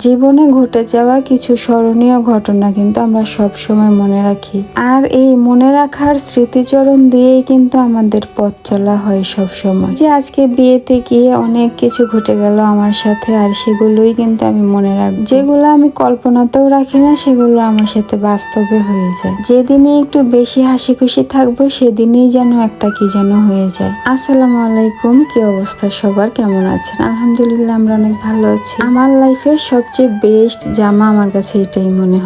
জীবনে ঘটে যাওয়া কিছু স্মরণীয় ঘটনা কিন্তু আমরা সব সময় মনে রাখি, আর এই মনে রাখার স্মৃতিচরণ দিয়েই কিন্তু আমাদের পথ চলা হয় সব সময়। যে আজকে বিয়েতে গিয়ে অনেক কিছু ঘটে গেল আমার সাথে, আর সেগুলোই কিন্তু আমি মনে রাখবো। যেগুলো আমি কল্পনাতেও রাখি না, সেগুলো আমার সাথে বাস্তবে হয়ে যায়। যেদিনই একটু বেশি হাসি খুশি থাকবো, সেদিনই যেন একটা কি যেন হয়ে যায়। আসসালামু আলাইকুম, কি অবস্থা সবার, কেমন আছেন? আলহামদুলিল্লাহ, আমরা অনেক ভালো আছি। আমার লাইফের সবচেয়ে বেস্ট জামা আমার কাছে এটাই মনে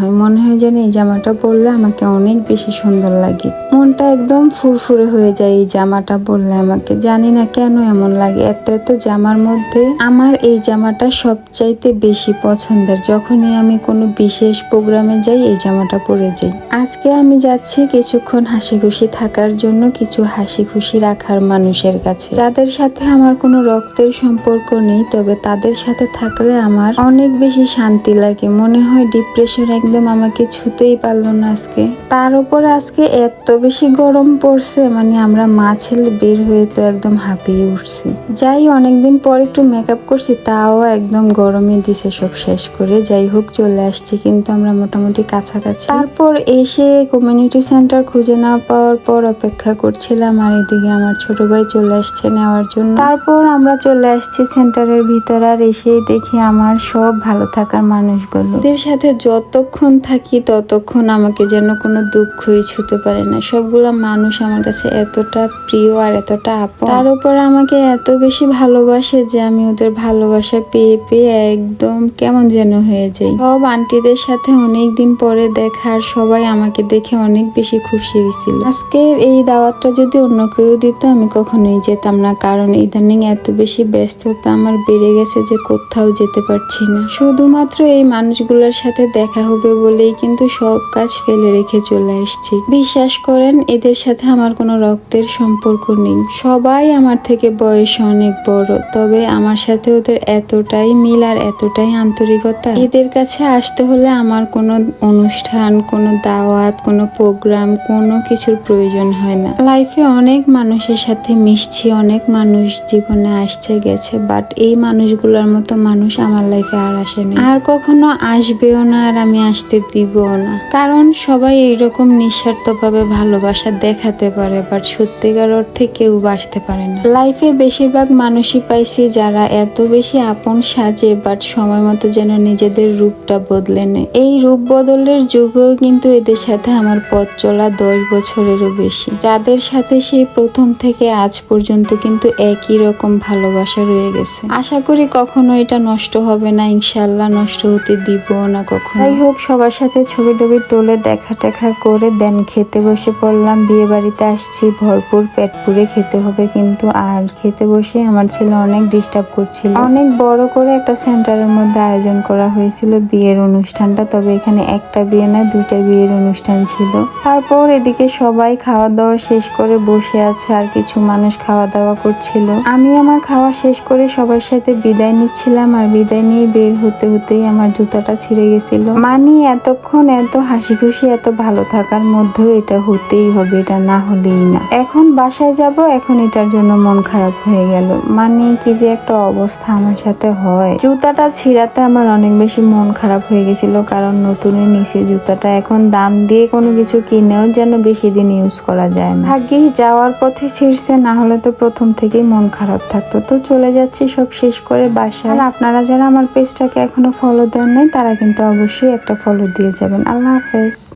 হয় যেন এই জামাটা পরলে আমাকে অনেক বেশি সুন্দর লাগে। মনটা একদম ফুরফুরে হয়ে যায় এই জামাটা পরলে। আমাকে জানি না কেন এমন লাগে। এত জামার মধ্যে আমার এই জামাটা সবচাইতে বেশি পছন্দের। যখনই আমি কোনো বিশেষ প্রোগ্রামে যাই, এই জামাটা পরে যাই। আজকে আমি যাচ্ছি কিছুক্ষণ হাসি খুশি থাকার জন্য, কিছু হাসি খুশি রাখার মানুষের কাছে, যাদের সাথে আমার কোনো রক্তের সম্পর্ক নেই, তবে তাদের সাথে থাকলে আমার অনেক বেশি শান্তি লাগে। মনে হয় ডিপ্রেশন একদম আমাকে ছুতেই পারলো না আজকে। তার উপর আজকে এত বেশি গরম পড়ছে, মানে আমরা মা ছেলে বের হয়ে তো একদম হাঁপিয়ে উঠছি। যাই, অনেকদিন পর একটু মেকআপ করছি, তাও একদম গরমে দিছে সব শেষ করে। যাই হোক, চলে আসছি কিন্তু আমরা মোটামুটি কাছাকাছি। তারপর এসে কমিউনিটি সেন্টার খুঁজে না পাওয়ার পর অপেক্ষা করছিলাম, আর এদিকে আমার ছোট ভাই চলে আসছে নেওয়ার জন্য। তারপর আমরা চলে আসছি সেন্টারের ভিতর, আর এসেই দেখি আমার সব ভালো থাকার মানুষগুলো। এদের সাথে যতক্ষণ থাকি ততক্ষণ আমাকে যেন কোনো দুঃখই ছুতে পারে না। সবগুলা মানুষ আমার কাছে এতটা প্রিয় আর এতটা আপন। তার উপর আমাকে এত বেশি ভালোবাসে যে আমি ওদের ভালোবাসা পেয়ে পেয়ে একদম কেমন যেন হয়ে যাই। সব আন্টিদের সাথে অনেকদিন পরে দেখা, আর সবাই আমাকে দেখে অনেক বেশি খুশি হয়েছিল। আজকের এই দাওয়াতটা যদি অন্য কেউ দিত, আমি কখনোই যেতাম না, কারণ ইদানিং এত বেশি ব্যস্ততা আমার বেড়ে গেছে যে কোথাও যেতে পারছি না। শুধুমাত্র এই মানুষগুলোর সাথে দেখা হবে বলেই কিন্তু সব কাজ ফেলে রেখে চলে আসছি। বিশ্বাস করেন, এদের সাথে আমার কোনো রক্তের সম্পর্ক নেই। সবাই আমার থেকে বয়সে অনেক বড়, তবে আমার সাথে ওদের এতটাই মিল আর এতটাই আন্তরিকতা। এদের কাছে আসতে হলে আমার কোনো অনুষ্ঠান, কোনো দাওয়াত, কোনো প্রোগ্রাম, কোনো কিছুর প্রয়োজন হয় না। লাইফে অনেক মানুষের সাথে মিশছি, অনেক মানুষ জীবনে আসছে গেছে, বাট এই মানুষগুলোর মতো মানুষ আমার লাইফে আর আসেনি, আর কখনো আসবেও না, আর আমি আসতে দিবও না। কারণ সবাই এইরকম নিঃস্বার্থভাবে ভালোবাসা দেখাতে পারে, বাট সত্যিকার অর্থে কেউ বাসতে পারে না। লাইফে বেশিরভাগ মানুষই পাইছি যারা এত বেশি আপন সাজে, বাট সময় মতো যেন নিজেদের রূপটা বদলে নেয়। এই রূপ বদলের যুগেও কিন্তু এদের সাথে আমার পথ চলা 10 বছরেরও বেশি। যাদের সাথে সেই প্রথম থেকে আজ পর্যন্ত কিন্তু একই রকম ভালোবাসা রয়ে গেছে। আশা করি কখনো এটা নষ্ট হবে না, ইনশাল্লাহ নষ্ট হতে দিব না কখনো। যাই হোক, সবার সাথে ছবি টবি তুলে দেখা টেখা করে দেন খেতে বসে পড়লাম। বিয়ে বাড়িতে আসছি, ভরপুর পেট পুরে খেতে হবে কিন্তু। আর খেতে বসে আমার ছেলে অনেক ডিস্টার্ব করছিল। অনেক বড় করে একটা সেন্টারের মধ্যে আয়োজন করা হয়েছিল বিয়ের অনুষ্ঠানটা, তবে এখানে একটা বিয়ে না, 2টা বিয়ের অনুষ্ঠান ছিল। তারপর এদিকে সবাই খাওয়া দাওয়া শেষ করে বসে আছে, আর কিছু মানুষ খাওয়া দাওয়া করছিল। আমি আমার খাওয়া শেষ করে সবার সাথে বিদায় নিচ্ছিলাম, আর বিদায় নিয়ে বের হতে হতেই আমার জুতাটা ছিঁড়ে গেছিল। মানে এতক্ষণ এত হাসি খুশি, এত ভালো থাকার মধ্যেও এটা হতেই হবে, এটা না হলেই না। এখন বাসায় যাব, এখন এটার জন্য মন খারাপ হয়ে গেল। মানে কি যে একটা অবস্থা আমার সাথে হয়। জুতাটা ছিঁড়াতে আমার অনেক বেশি মন খারাপ হয়ে গেছিল, কারণ নতুনের নিচে জুতাটা এখন দাম দিয়ে কোনো কিছু কিনেও যেন বেশি দিন ইউজ করা যায় না। ভাগ্যিস যাওয়ার পথে ছিঁড়ছে, না হলে তো প্রথম থেকেই মন খারাপ থাকতো। তো চলে যাচ্ছি সব শেষ করে বাসায়। আর আপনারা যারা আমার পেজটাকে এখনো ফলো দেন নাই, তারা কিন্তু অবশ্যই একটা ফলো দিয়ে যাবেন। আল্লাহ হাফেজ।